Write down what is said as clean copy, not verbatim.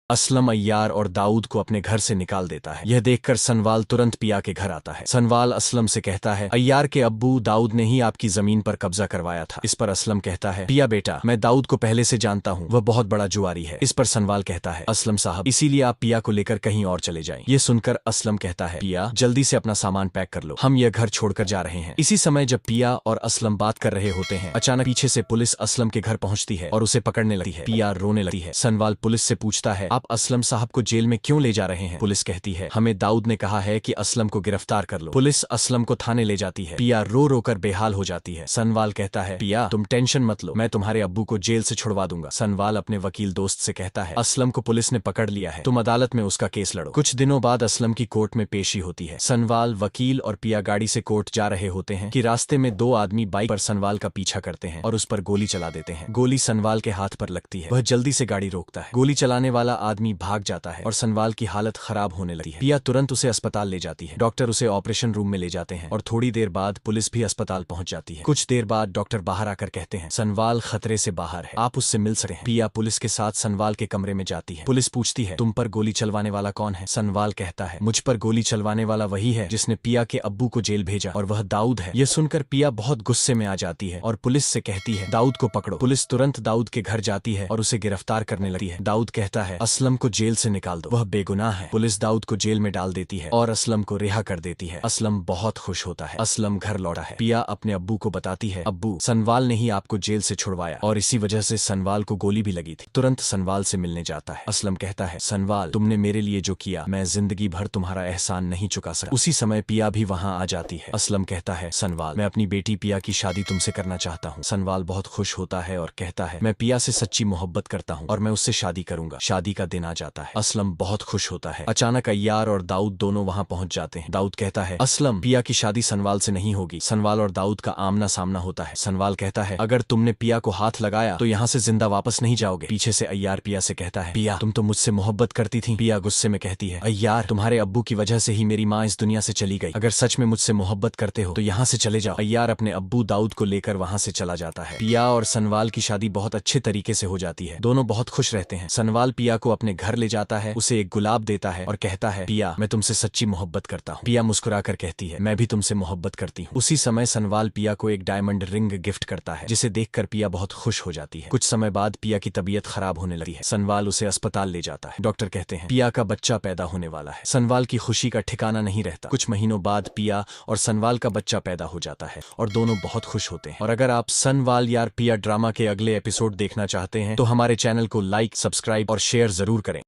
असलम अय्यार और दाऊद को अपने घर से निकाल देता है। यह देखकर सनवाल तुरंत पिया के घर आता है। सनवाल असलम से कहता है, अय्यार के अब्बू दाऊद ने ही आपकी जमीन पर कब्जा करवाया था। इस पर असलम कहता है, पिया बेटा, मैं दाऊद को पहले से जानता हूँ, वह बहुत बड़ा जुआरी है। इस पर सनवाल कहता है, असलम साहब, इसीलिए आप पिया को लेकर कहीं और चले जाएं। ये सुनकर असलम कहता है, पिया जल्दी से अपना सामान पैक कर लो, हम यह घर छोड़कर जा रहे हैं। इसी समय जब पिया और असलम बात कर रहे होते हैं, अचानक पीछे से पुलिस असलम के घर पहुंचती है और उसे पकड़ने लगती है। पिया रोने लगती है। सनवाल पुलिस से पूछता है, आप असलम साहब को जेल में क्यों ले जा रहे हैं? पुलिस कहती है, हमें दाऊद ने कहा है कि असलम को गिरफ्तार कर लो। पुलिस असलम को थाने ले जाती है। पिया रो रो कर बेहाल हो जाती है। सनवाल कहता है, पिया तुम टेंशन मत लो, मैं तुम्हारे अब्बू को जेल से छुड़वा दूंगा। सनवाल अपने वकील दोस्त से कहता है, असलम को पुलिस ने पकड़ लिया है, तुम अदालत में उसका केस लड़ो। कुछ दिनों बाद असलम की कोर्ट में पेशी होती है। सनवाल, वकील और पिया गाड़ी से कोर्ट जा रहे होते हैं कि रास्ते में दो आदमी बाइक पर सनवाल का पीछा करते हैं और उस पर गोली चला देते हैं। गोली सनवाल के हाथ पर लगती है। वह जल्दी से गाड़ी रोकता है। गोली चलाने वाला आदमी भाग जाता है और सनवाल की हालत खराब होने लगती है। पिया तुरंत उसे अस्पताल ले जाती है। डॉक्टर उसे ऑपरेशन रूम में ले जाते हैं और थोड़ी देर बाद पुलिस भी अस्पताल पहुंच जाती है। कुछ देर बाद डॉक्टर बाहर आकर कहते हैं, सनवाल खतरे से बाहर है, आप उससे मिल सकते हैं। पिया पुलिस के साथ सनवाल के कमरे में जाती है। पुलिस पूछती है, तुम पर गोली चलवाने वाला कौन है? सनवाल कहता है, मुझ पर गोली चलवाने वाला वही है जिसने पिया के अब्बू को जेल भेजा, और वह दाऊद है। यह सुनकर पिया बहुत गुस्से में आ जाती है और पुलिस से कहती है, दाऊद को पकड़ो। पुलिस तुरंत दाऊद के घर जाती है और उसे गिरफ्तार करने लगती है। दाऊद कहता है, असलम को जेल से निकाल दो, वह बेगुनाह है। पुलिस दाऊद को जेल में डाल देती है और असलम को रिहा कर देती है। असलम बहुत खुश होता है। असलम घर लौटा है। पिया अपने अब्बू को बताती है, अब्बू, सनवाल ने ही आपको जेल से छुड़वाया और इसी वजह से सनवाल को गोली भी लगी थी। तुरंत सनवाल से मिलने जाता है। असलम कहता है, सनवाल, तुमने मेरे लिए जो किया, मैं जिंदगी भर तुम्हारा एहसान नहीं चुका सकता। उसी समय पिया भी वहाँ आ जाती है। असलम कहता है, सनवाल, मैं अपनी बेटी पिया की शादी तुमसे करना चाहता हूँ। सनवाल बहुत खुश होता है और कहता है, मैं पिया से सच्ची मोहब्बत करता हूँ और मैं उससे शादी करूंगा। शादी का दिन आ जाता है। असलम बहुत खुश होता है। अचानक अय्यार और दाऊद दोनों वहाँ पहुंच जाते हैं। दाऊद कहता है, असलम, पिया की शादी सनवाल से नहीं होगी। सनवाल और दाऊद का आमना सामना होता है। सनवाल कहता है, अगर तुमने पिया को हाथ लगाया तो यहाँ से जिंदा वापस नहीं जाओगे। पीछे से अय्यार पिया से कहता है, पिया तुम तो मुझसे मोहब्बत करती थी। पिया गुस्से में कहती है, अय्यार, तुम्हारे अब्बू की वजह से ही मेरी माँ इस दुनिया से चली गई। अगर सच में मुझसे मोहब्बत करते हो तो यहाँ से चले जाओ। अय्यार अपने अब्बू दाऊद को लेकर वहाँ से चला जाता है। पिया और सनवाल की शादी बहुत अच्छे तरीके से हो जाती है। दोनों बहुत खुश रहते हैं। सनवाल पिया को अपने घर ले जाता है, उसे एक गुलाब देता है और कहता है, पिया, मैं तुमसे सच्ची मोहब्बत करता हूँ। पिया मुस्कुराकर कहती है, मैं भी तुमसे मोहब्बत करती हूँ। उसी समय सनवाल पिया को एक डायमंड रिंग गिफ्ट करता है, जिसे देखकर पिया बहुत खुश हो जाती है। कुछ समय बाद पिया की तबीयत खराब होने लगी है। सनवाल उसे अस्पताल ले जाता है। डॉक्टर कहते हैं, पिया का बच्चा पैदा होने वाला है। सनवाल की खुशी का ठिकाना नहीं रहता। कुछ महीनों बाद पिया और सनवाल का बच्चा पैदा हो जाता है और दोनों बहुत खुश होते हैं। और अगर आप सनवाल यार पिया ड्रामा के अगले एपिसोड देखना चाहते हैं तो हमारे चैनल को लाइक, सब्सक्राइब और शेयर जरूर करें।